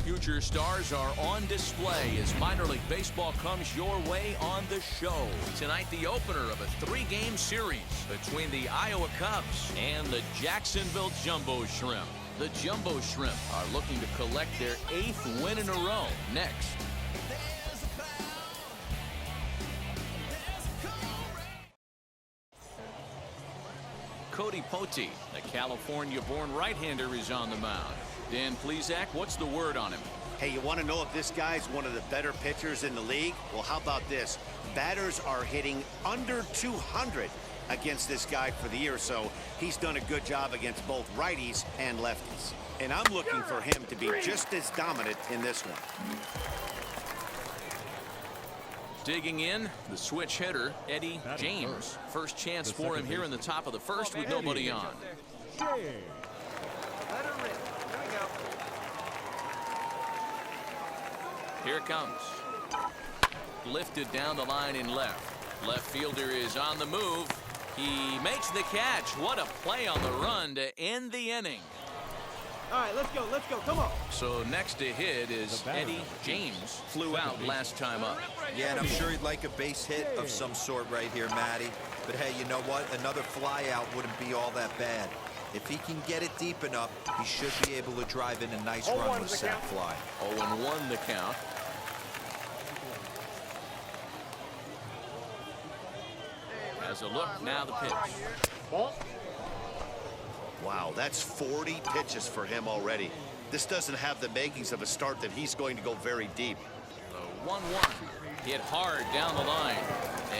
future stars are on display as minor league baseball comes your way on the show. Tonight, the opener of a 3-game series between the Iowa Cubs and the Jacksonville Jumbo Shrimp. The Jumbo Shrimp are looking to collect their 8th win in a row next. Cody Pote, the California-born right-hander, is on the mound. Dan Plesac, what's the word on him? Hey, you want to know if this guy's one of the better pitchers in the league? Well, how about this? Batters are hitting under 200 against this guy for the year, so he's done a good job against both righties and lefties. And I'm looking for him to be just as dominant in this one. Digging in, the switch hitter, Eddie James. First chance for him here in the top of the first with nobody on. Here it comes. Lifted down the line in left. Left fielder is on the move. He makes the catch. What a play on the run to end the inning. All right, let's go, come on. So next to hit is Eddie James. Flew out last time up. Yeah, and I'm sure he'd like a base hit of some sort right here, Matty. But hey, you know what? Another fly out wouldn't be all that bad. If he can get it deep enough, he should be able to drive in a nice run with sac fly. 0-1 the count. As a look, now the pitch. Wow, that's 40 pitches for him already. This doesn't have the makings of a start that he's going to go very deep. The 1-1 hit hard down the line,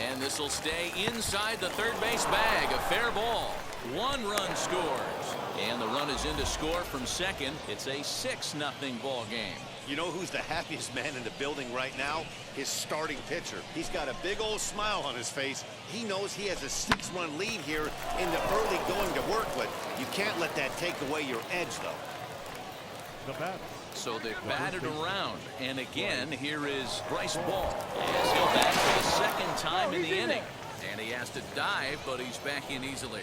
and this will stay inside the third base bag. A fair ball. 1 run scores, and the run is in to score from second. It's a 6-0 ball game. You know who's the happiest man in the building right now? His starting pitcher. He's got a big old smile on his face. He knows he has a 6-run lead here in the early going to work with. You can't let that take away your edge, though. So they batted around, and again, here is Bryce Ball. As he'll bat for the second time in the inning. And he has to dive, but he's back in easily.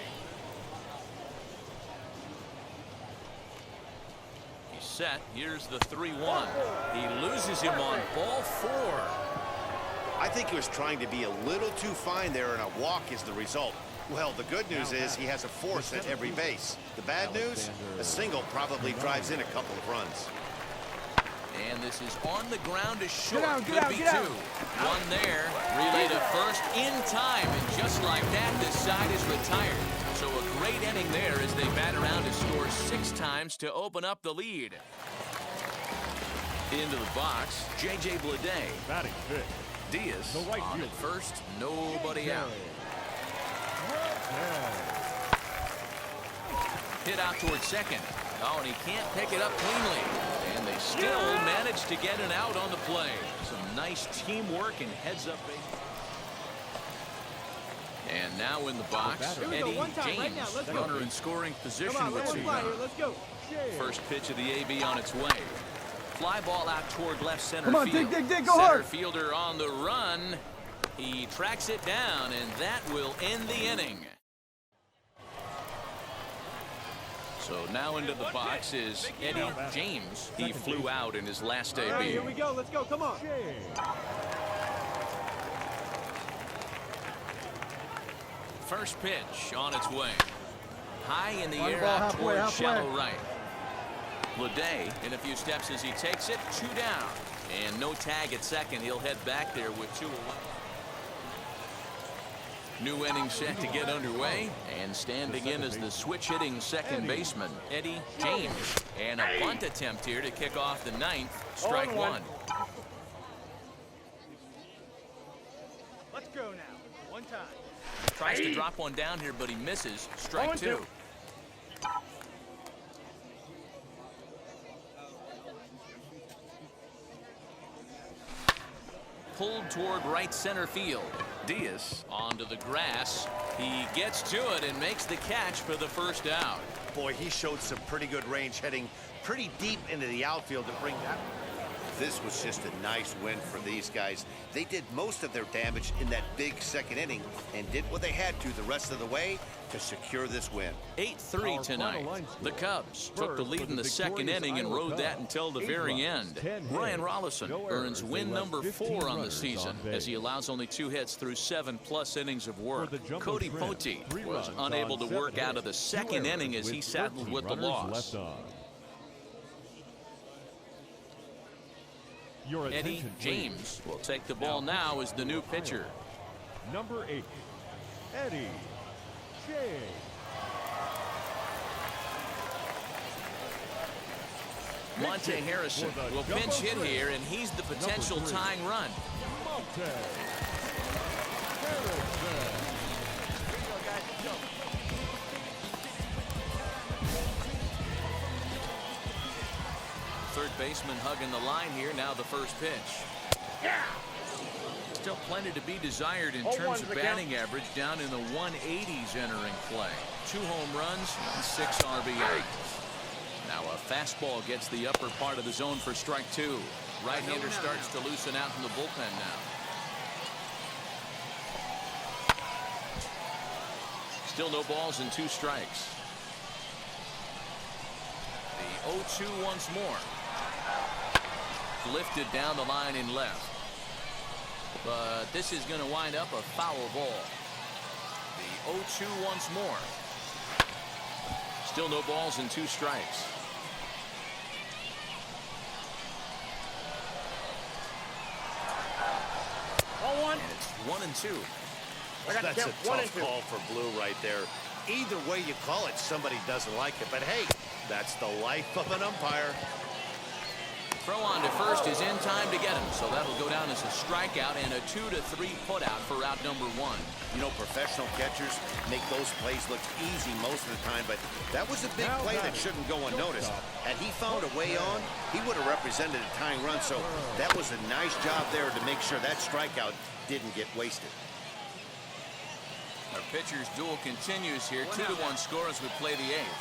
He's set. Here's the 3-1. He loses him on ball 4. I think he was trying to be a little too fine there, and a walk is the result. Well, the good news is he has a force at every base. The bad news, a single probably drives in a couple of runs. And this is on the ground is short. Could be 2. 1 there. Relay to first in time. And just like that, this side is retired. So a great inning there as they bat around to score 6 times to open up the lead. Into the box, J.J. Bleday. Diaz on at first. Nobody out. Hit out towards second. Oh, and he can't pick it up cleanly. And they still manage to get an out on the play. Some nice teamwork and heads-up base. And now in the box, Eddie James, runner in scoring position with 2 down. First pitch of the AB on its way. Fly ball out toward left center field. Dig, center go hard. Fielder on the run. He tracks it down, and that will end the inning. So now into the box is Eddie James. He flew out in his last AB. All right, here we go. Let's go. Come on. First pitch on its way. High in the air out toward shallow right. Bleday in a few steps as he takes it. 2 down. And no tag at second. He'll head back there with 2 away. New inning set to get underway, and standing in as the switch-hitting second baseman, Eddie James. And a bunt attempt here to kick off the 9th. Strike 1. Let's go now. 1 time. Tries to drop one down here, but he misses. Strike 2. Pulled toward right center field. Diaz onto the grass. He gets to it and makes the catch for the first out. Boy, he showed some pretty good range heading pretty deep into the outfield to bring that. This was just a nice win for these guys. They did most of their damage in that big second inning and did what they had to the rest of the way to secure this win. 8-3 tonight. The Cubs took the lead in the second inning and rode that until the very end. Ryan Rollison earns win number 4 on the season as he allows only 2 hits through 7+ innings of work. Cody Pote was unable to work out of the second inning as he settled with the loss. Eddie James will take the ball now as the new pitcher. Number 8, Eddie James. Monte Harrison will pinch hit here, and he's the potential tying run. Monte Harrison. Third baseman hugging the line here. Now the first pitch. Still plenty to be desired in terms of batting average, down in the 180s entering play. 2 home runs and 6 RBIs. Now a fastball gets the upper part of the zone for strike 2. Right-hander starts to loosen out in the bullpen now. Still no balls and 2 strikes. The 0-2 once more. Lifted down the line in left. But this is going to wind up a foul ball. The 0-2 once more. Still no balls and 2 strikes. And it's 1-2. That's a tough call for Blue right there. Either way you call it, somebody doesn't like it. But hey, that's the life of an umpire. Throw on to first is in time to get him, so that'll go down as a strikeout and a 2-3 putout for out number 1. You know, professional catchers make those plays look easy most of the time, but that was a big play that shouldn't go unnoticed. Had he found a way on, he would have represented a tying run, so that was a nice job there to make sure that strikeout didn't get wasted. Our pitcher's duel continues here. 2-1 score as we play the 8th.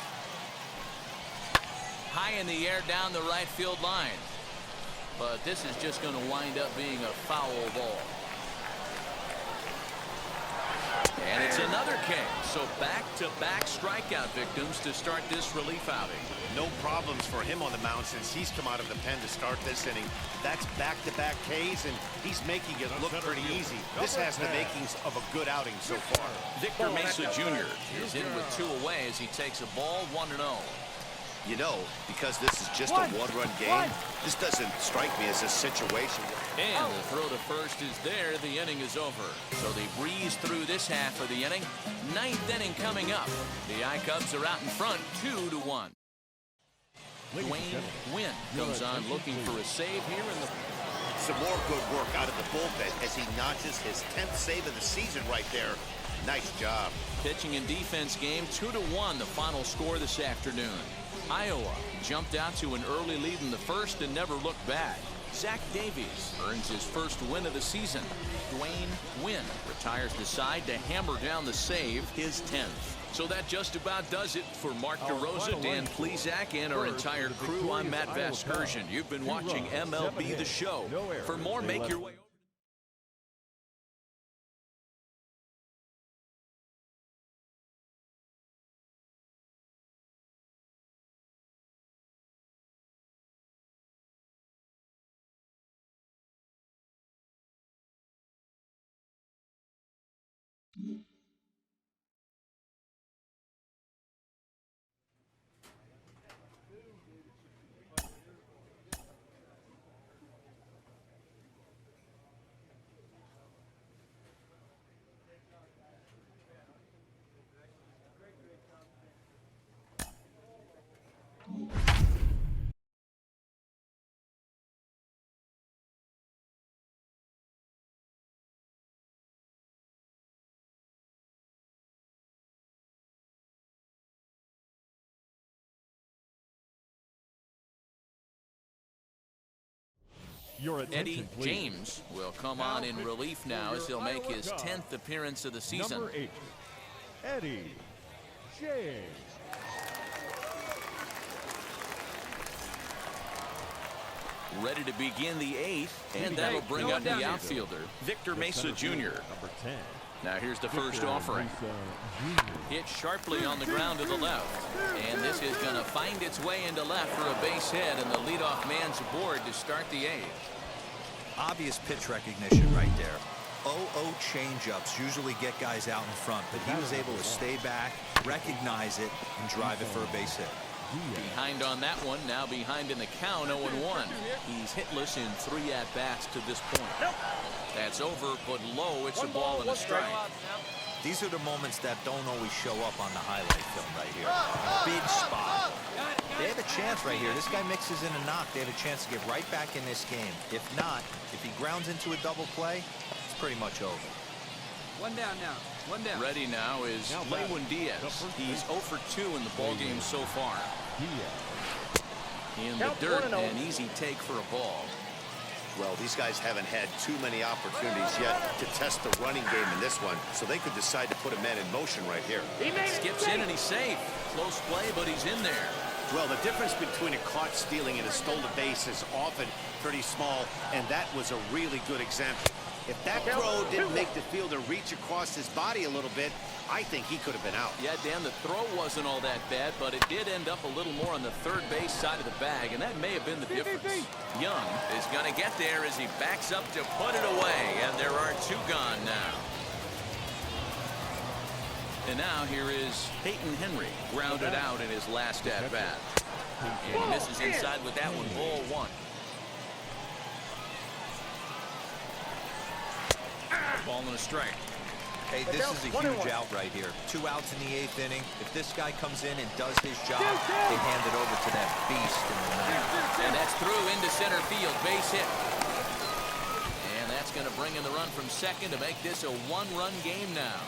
High in the air down the right field line. But this is just going to wind up being a foul ball. And it's another K. So back-to-back strikeout victims to start this relief outing. No problems for him on the mound since he's come out of the pen to start this inning. That's back-to-back Ks, and he's making it look pretty easy. This has the makings of a good outing so far. Victor Mesa Jr. is in with 2 away as he takes a ball 1-0. You know, because this is just a one-run game, this doesn't strike me as a situation. And the throw to first is there. The inning is over. So they breeze through this half of the inning. 9th inning coming up. The I-Cubs are out in front, 2-1. Dwayne Wynn comes on looking for a save here in the... Some more good work out of the bullpen as he notches his 10th save of the season right there. Nice job. Pitching and defense game, 2-1, the final score this afternoon. Iowa jumped out to an early lead in the first and never looked back. Zach Davies earns his first win of the season. Dwayne Wynn retires the side to hammer down the save, his 10th. So that just about does it for Mark DeRosa, Dan Plesac, and our entire crew. I'm Matt Vasgersian. You've been watching MLB The Show. For more, make your way over. Eddie James will come on in relief now as he'll make his 10th appearance of the season. Number 8, Eddie James. Ready to begin the 8th, and that'll bring up the outfielder, Victor Mesa Jr. Number 10. Now here's the first Victor offering. Mesa Jr. Hit sharply on the ground to the left. And this is going to find its way into left for a base hit, and the leadoff man's aboard to start the 8th. Obvious pitch recognition right there. 0-0 changeups usually get guys out in front, but he was able to stay back, recognize it, and drive it for a base hit. Behind on that one, now behind in the count, 0-1. He's hitless in 3 at-bats to this point. That's over, but low. It's a ball and a strike. These are the moments that don't always show up on the highlight film right here. Big spot. They have a chance right here. This guy mixes in a knock. They have a chance to get right back in this game. If not, if he grounds into a double play, it's pretty much over. One down now. One down. Ready now is Lewin Diaz. He's 0 for 2 in the ballgame so far. In the dirt, an easy take for a ball. Well, these guys haven't had too many opportunities yet to test the running game in this one, so they could decide to put a man in motion right here. Skips in and he's safe. Close play, but he's in there. Well, the difference between a caught stealing and a stolen base is often pretty small, and that was a really good example. If that throw didn't make the fielder reach across his body a little bit, I think he could have been out. Yeah, Dan, the throw wasn't all that bad, but it did end up a little more on the third base side of the bag, and that may have been the difference. Young is going to get there as he backs up to put it away, and there are 2 gone now. And now here is Peyton Henry, grounded out in his last at-bat. And he misses inside with that one, ball 1. Ball and a strike. Hey, this is a huge out right here. 2 outs in the 8th inning. If this guy comes in and does his job, they hand it over to that beast in the 9th. And that's through into center field. Base hit. And that's going to bring in the run from second to make this a 1-run game now.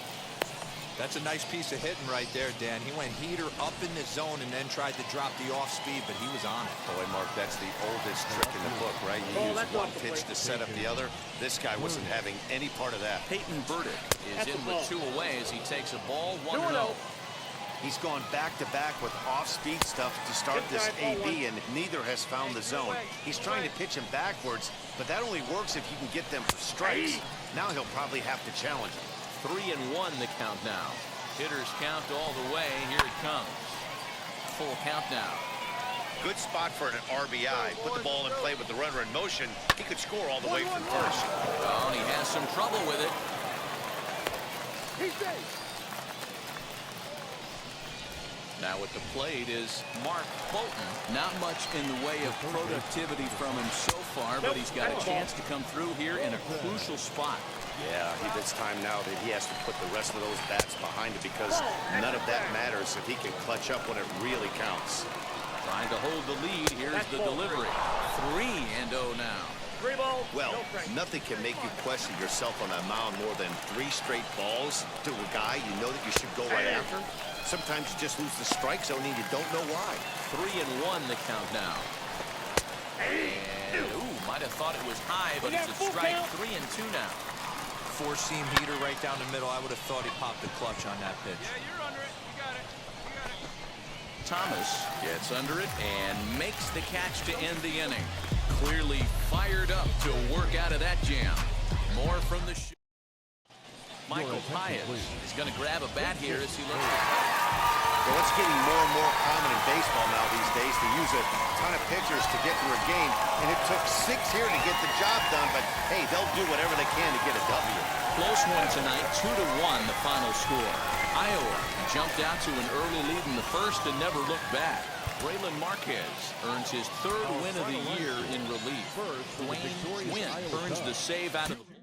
That's a nice piece of hitting right there, Dan. He went heater up in the zone and then tried to drop the off speed, but he was on it. Boy, Mark, that's the oldest trick in the book, right? You use one pitch to set up the other. This guy wasn't having any part of that. Peyton Burdick is in with 2 away as he takes a ball 1-0. He's gone back-to-back with off-speed stuff to start this AB, and neither has found the zone. He's trying to pitch him backwards, but that only works if you can get them for strikes. Now he'll probably have to challenge him. 3-1 the count now. Hitters count all the way. Here it comes. Full count now. Good spot for an RBI. Put the ball in play with the runner in motion. He could score all the way from first. Oh, and he has some trouble with it. Now at the plate is Mark Fulton. Not much in the way of productivity from him so far, but he's got a chance to come through here in a crucial spot. Yeah, it's time now that he has to put the rest of those bats behind him, because none of that matters if he can clutch up when it really counts. Trying to hold the lead. Here's the delivery. 3-0 now. Well, nothing can make you question yourself on the mound more than 3 straight balls to a guy you know that you should go right after. Sometimes you just lose the strike zone and you don't know why. 3-1 the count now. And, might have thought it was high, but it's a strike. 3-2 now. 4-seam heater right down the middle. I would have thought he popped the clutch on that pitch. Yeah, you're under it. You got it. You got it. Thomas gets under it and makes the catch to end the inning. Clearly fired up to work out of that jam. More from the Michael Pius is going to grab a bat here as he looks. Well, it's getting more and more common in baseball now these days to use a ton of pitchers to get through a game, and it took 6 here to get the job done, but hey, they'll do whatever they can to get a W. Close one tonight, 2-1 the final score. Iowa jumped out to an early lead in the first and never looked back. Braylon Marquez earns his 3rd win of the year in relief. Dwayne Wynn earns the save out of the